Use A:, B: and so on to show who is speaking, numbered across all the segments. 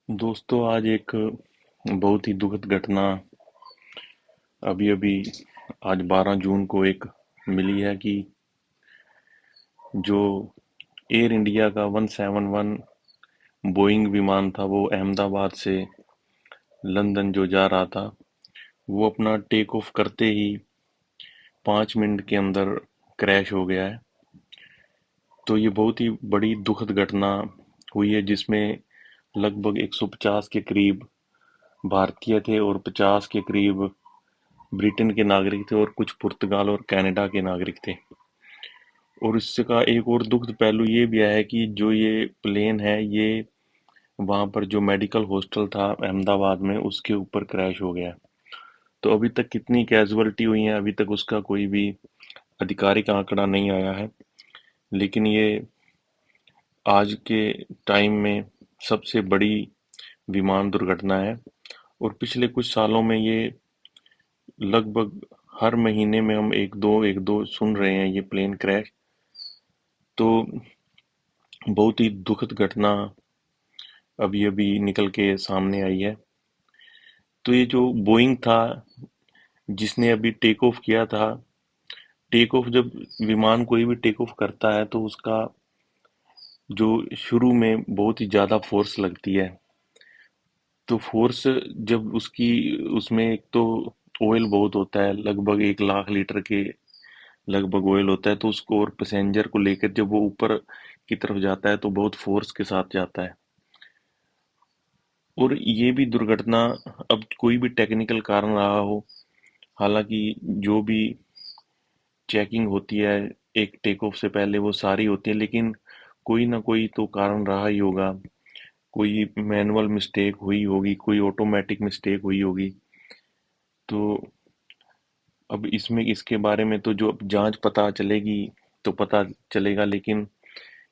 A: दोस्तों, आज एक बहुत ही दुखद घटना अभी-अभी आज 12 जून को एक मिली है कि जो एयर इंडिया का 171 बोइंग विमान था, वो अहमदाबाद से लंदन जो जा रहा था, वो अपना टेक ऑफ करते ही 5 मिनट के अंदर क्रैश हो गया है। तो ये बहुत ही बड़ी दुखद घटना हुई है, जिसमें लगभग 150 के करीब भारतीय थे और 50 के करीब ब्रिटेन के नागरिक थे और कुछ पुर्तगाल और कनाडा के नागरिक थे। और इसका एक और दुखद पहलू ये भी है कि जो ये प्लेन है, ये वहाँ पर जो मेडिकल हॉस्टल था अहमदाबाद में, उसके ऊपर क्रैश हो गया। तो अभी तक कितनी कैजुअलिटी हुई है, अभी तक उसका कोई भी आधिकारिक आंकड़ा नहीं आया है। लेकिन ये आज के टाइम में सबसे बड़ी विमान दुर्घटना है और पिछले कुछ सालों में ये लगभग हर महीने में हम एक दो सुन रहे हैं ये प्लेन क्रैश। तो बहुत ही दुखद घटना अभी अभी निकल के सामने आई है। तो ये जो बोइंग था, जिसने अभी टेक ऑफ किया था, टेक ऑफ जब विमान कोई भी टेक ऑफ करता है तो उसका जो शुरू में बहुत ही ज़्यादा फोर्स लगती है। तो फोर्स जब उसकी उसमें एक तो ऑयल बहुत होता है, लगभग 1 लाख लीटर के लगभग ऑयल होता है, तो उसको और पैसेंजर को लेकर जब वो ऊपर की तरफ जाता है तो बहुत फोर्स के साथ जाता है। और ये भी दुर्घटना, अब कोई भी टेक्निकल कारण रहा हो, हालांकि जो भी चेकिंग होती है एक टेक ऑफ से पहले वो सारी होती है, लेकिन कोई ना कोई तो कारण रहा ही होगा। कोई मैनुअल मिस्टेक हुई होगी, कोई ऑटोमेटिक मिस्टेक हुई होगी। तो अब इसमें इसके बारे में तो जो जांच पता चलेगी तो पता चलेगा। लेकिन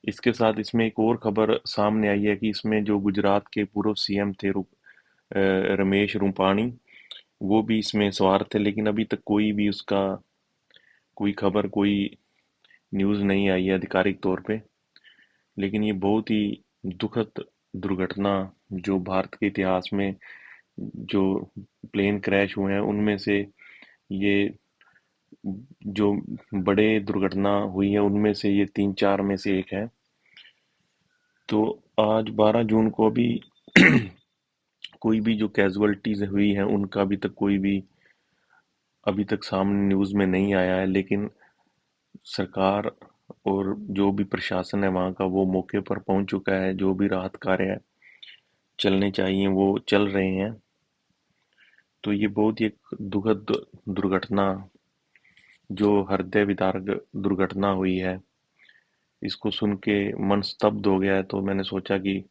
A: इसके साथ इसमें एक और खबर सामने आई है कि इसमें जो गुजरात के पूर्व सीएम थे रमेश रूपाणी, वो भी इसमें सवार थे। लेकिन अभी तक कोई भी उसका कोई खबर, कोई न्यूज़ नहीं आई है आधिकारिक तौर पे। लेकिन ये बहुत ही दुखद दुर्घटना जो भारत के इतिहास में जो प्लेन क्रैश हुए हैं उनमें से ये जो बड़े दुर्घटना हुई है उनमें से ये 3-4 में से एक है। तो आज 12 जून को अभी कोई भी जो कैजुअलिटीज हुई हैं उनका अभी तक सामने न्यूज़ में नहीं आया है। लेकिन सरकार और जो भी प्रशासन है वहाँ का, वो मौके पर पहुँच चुका है। जो भी राहत कार्य चलने चाहिए वो चल रहे हैं। तो ये बहुत ही एक दुखद दुर्घटना, जो हृदय विदारक दुर्घटना हुई है, इसको सुन के मन स्तब्ध हो गया है। तो मैंने सोचा कि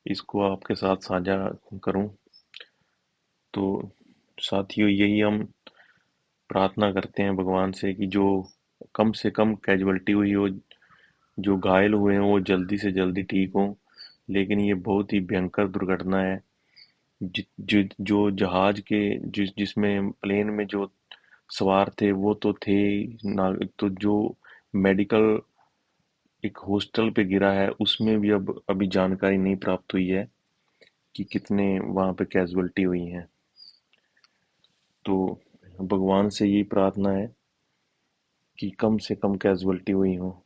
A: इसको आपके साथ साझा करूं। तो साथियों, यही हम प्रार्थना करते हैं भगवान से कि जो कम से कम कैजुअलिटी हुई हो, जो घायल हुए हैं वो जल्दी से जल्दी ठीक हों। लेकिन ये बहुत ही भयंकर दुर्घटना है। जो जहाज के जिसमें प्लेन में जो सवार थे वो तो थे ना, तो जो मेडिकल एक हॉस्टल पे गिरा है उसमें भी अब अभी जानकारी नहीं प्राप्त हुई है कि कितने वहां पे कैजुअलिटी हुई हैं। तो भगवान से यही प्रार्थना है कि कम से कम कैजुअलिटी हुई हो।